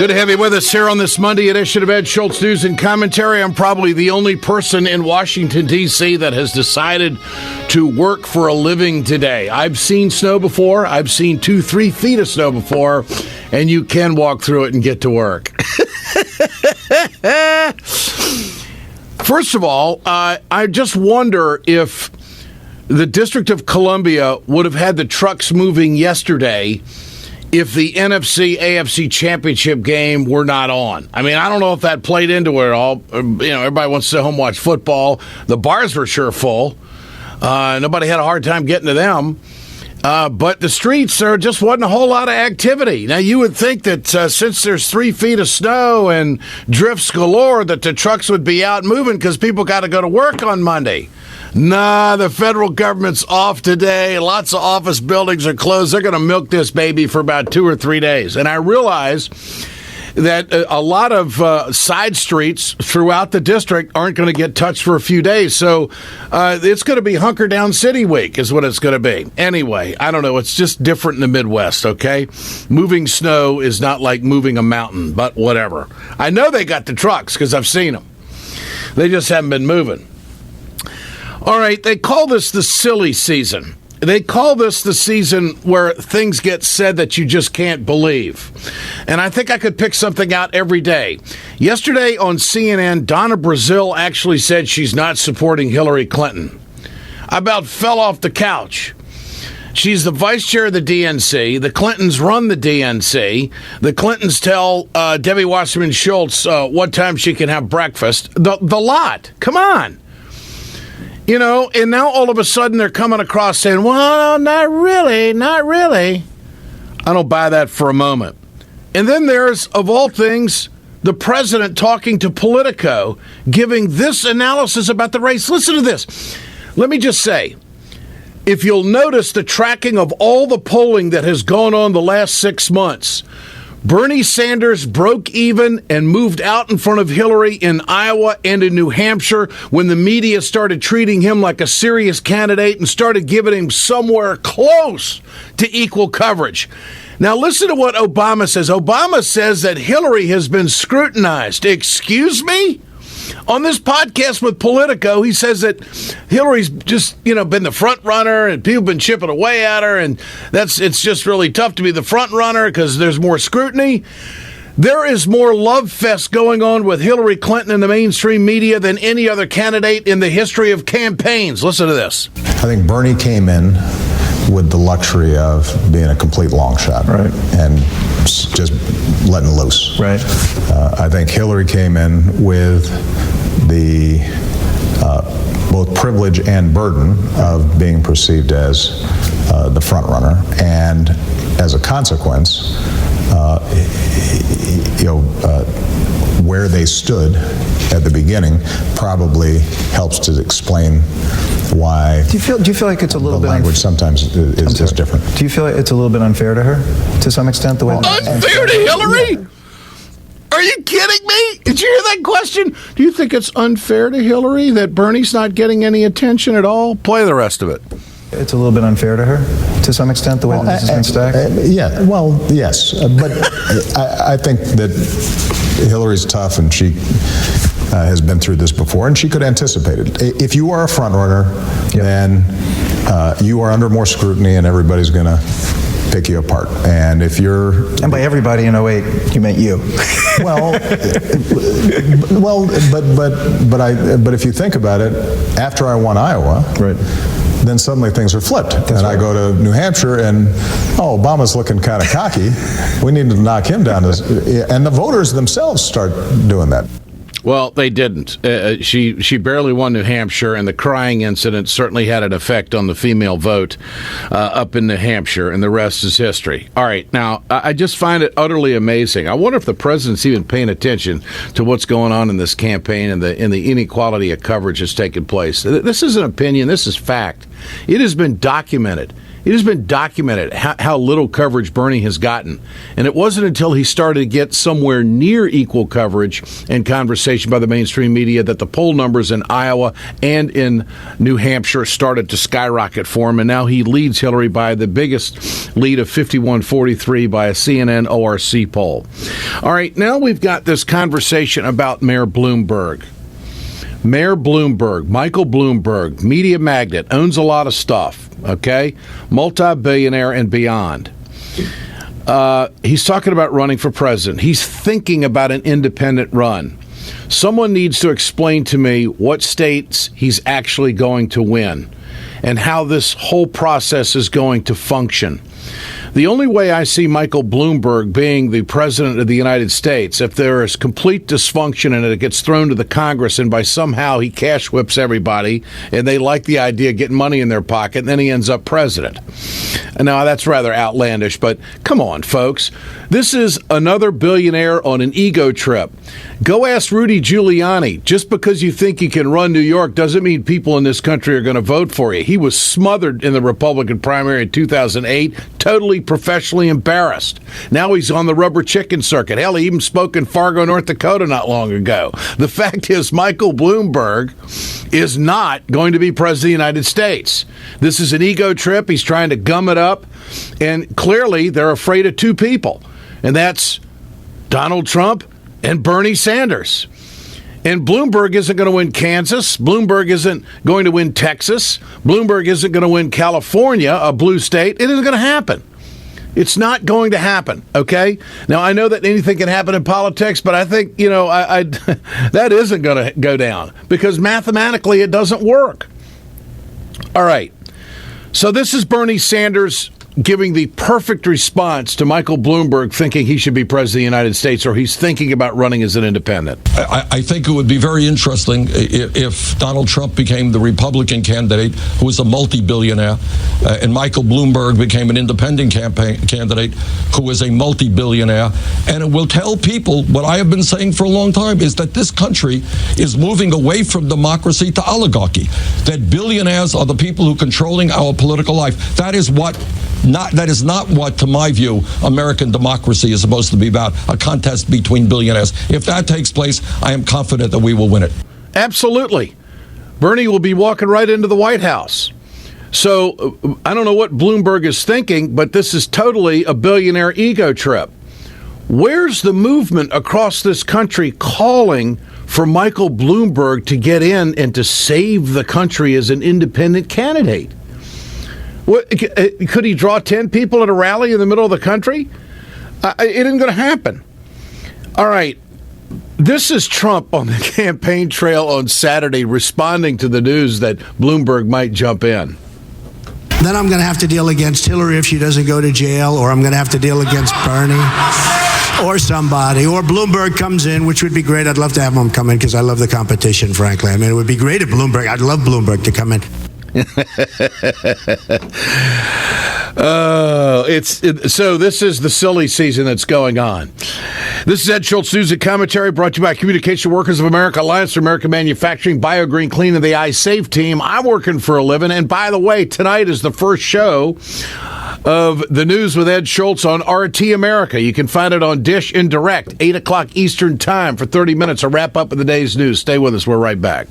Good to have you with us here on this Monday edition of Ed Schultz News and Commentary. I'm probably the only person in Washington, D.C. that has decided to work for a living today. I've seen snow before. I've seen 2-3 feet of snow before, and you can walk through it and get to work. First of all, I just wonder if the District of Columbia would have had the trucks moving yesterday if the NFC-AFC championship game were not on. I mean, I don't know if that played into it at all. You know, everybody wants to stay home and watch football. The bars were sure full. Nobody had a hard time getting to them. But the streets, there just wasn't a whole lot of activity. Now, you would think that since there's 3 feet of snow and drifts galore, that the trucks would be out moving because people got to go to work on Monday. Nah, the federal government's off today. Lots of office buildings are closed. They're going to milk this baby for about 2 or 3 days. And I realize that a lot of side streets throughout the district aren't going to get touched for a few days. So it's going to be Hunker Down City Week is what it's going to be. Anyway, I don't know. It's just different in the Midwest, okay? Moving snow is not like moving a mountain, but whatever. I know they got the trucks because I've seen them. They just haven't been moving. All right, they call this the silly season. They call this the season where things get said that you just can't believe. And I think I could pick something out every day. Yesterday on CNN, Donna Brazile actually said she's not supporting Hillary Clinton. I about fell off the couch. She's the vice chair of the DNC. The Clintons run the DNC. The Clintons tell Debbie Wasserman Schultz what time she can have breakfast. The lot. Come on. You know, and now all of a sudden they're coming across saying, well, not really, not really. I don't buy that for a moment. And then there's, of all things, the president talking to Politico, giving this analysis about the race. Listen to this. Let me just say, if you'll notice the tracking of all the polling that has gone on the last 6 months, Bernie Sanders broke even and moved out in front of Hillary in Iowa and in New Hampshire when the media started treating him like a serious candidate and started giving him somewhere close to equal coverage. Now listen to what Obama says. Obama says that Hillary has been scrutinized. Excuse me? On this podcast with Politico, he says that Hillary's just, been the front runner and people have been chipping away at her, and it's just really tough to be the front runner because there's more scrutiny. There is more love fest going on with Hillary Clinton in the mainstream media than any other candidate in the history of campaigns. Listen to this. I think Bernie came in with the luxury of being a complete long shot, right, and just letting loose. Right. I think Hillary came in with the both privilege and burden of being perceived as the front runner, and as a consequence, where they stood at the beginning probably helps to explain why. Do you feel like it's a little the bit language sometimes is different? Do you feel like it's a little bit unfair to her, to some extent, the way? Unfair to Hillary? Yeah. Are you kidding me? Did you hear that question? Do you think it's unfair to Hillary that Bernie's not getting any attention at all? Play the rest of it. It's a little bit unfair to her, to some extent, the way that this has been stacked? Yeah, well, yes. But I think that Hillary's tough, and she has been through this before, and she could anticipate it. If you are a front runner, then you are under more scrutiny, and everybody's going to pick you apart. And if you're... And by everybody in 08, you meant you. But if you think about it, after I won Iowa... Right. Then suddenly things are flipped. I go to New Hampshire and, Obama's looking kind of cocky. We need to knock him down. And the voters themselves start doing that. Well, they didn't. She barely won New Hampshire, and the crying incident certainly had an effect on the female vote up in New Hampshire, and the rest is history. All right, now, I just find it utterly amazing. I wonder if the president's even paying attention to what's going on in this campaign and the inequality of coverage that's taking place. This isn't opinion. This is fact. It has been documented. It has been documented how little coverage Bernie has gotten. And it wasn't until he started to get somewhere near equal coverage and conversation by the mainstream media that the poll numbers in Iowa and in New Hampshire started to skyrocket for him. And now he leads Hillary by the biggest lead of 51-43 by a CNN ORC poll. All right, now we've got this conversation about Mayor Bloomberg. Mayor Bloomberg, Michael Bloomberg, media magnate, owns a lot of stuff, okay? Multi-billionaire and beyond. He's talking about running for president. He's thinking about an independent run. Someone needs to explain to me what states he's actually going to win and how this whole process is going to function. The only way I see Michael Bloomberg being the president of the United States, if there is complete dysfunction and it gets thrown to the Congress and by somehow he cash whips everybody and they like the idea of getting money in their pocket, and then he ends up president. Now, that's rather outlandish, but come on, folks. This is another billionaire on an ego trip. Go ask Rudy Giuliani. Just because you think you can run New York doesn't mean people in this country are going to vote for you. He was smothered in the Republican primary in 2008, totally professionally embarrassed. Now he's on the rubber chicken circuit. Hell, he even spoke in Fargo, North Dakota not long ago. The fact is, Michael Bloomberg is not going to be president of the United States. This is an ego trip. He's trying to gum it up. And clearly, they're afraid of two people. And that's Donald Trump and Bernie Sanders. And Bloomberg isn't going to win Kansas. Bloomberg isn't going to win Texas. Bloomberg isn't going to win California, a blue state. It isn't going to happen. It's not going to happen, okay? Now, I know that anything can happen in politics, but I think, that isn't going to go down because mathematically it doesn't work. All right. So this is Bernie Sanders giving the perfect response to Michael Bloomberg thinking he should be president of the United States, or he's thinking about running as an independent. I think it would be very interesting if Donald Trump became the Republican candidate who was a multi-billionaire, and Michael Bloomberg became an independent candidate who was a multi-billionaire. And it will tell people what I have been saying for a long time, is that this country is moving away from democracy to oligarchy, that billionaires are the people who are controlling our political life. That is not what, to my view, American democracy is supposed to be about, a contest between billionaires. If that takes place, I am confident that we will win it. Absolutely. Bernie will be walking right into the White House. So I don't know what Bloomberg is thinking, but this is totally a billionaire ego trip. Where's the movement across this country calling for Michael Bloomberg to get in and to save the country as an independent candidate? What, could he draw 10 people at a rally in the middle of the country? It isn't going to happen. All right. This is Trump on the campaign trail on Saturday responding to the news that Bloomberg might jump in. Then I'm going to have to deal against Hillary if she doesn't go to jail, or I'm going to have to deal against Bernie or somebody, or Bloomberg comes in, which would be great. I'd love to have him come in because I love the competition, frankly. I mean, it would be great if I'd love Bloomberg to come in. So this is the silly season that's going on. This is Ed Schultz News and Commentary, brought to you by Communication Workers of America, Alliance for American Manufacturing, BioGreen Clean, and the iSafe team. I'm working for a living. And by the way, tonight is the first show of the News with Ed Schultz on RT America. You can find it on Dish and Direct, 8 o'clock Eastern Time for 30 minutes, a wrap-up of the day's news. Stay with us. We're right back.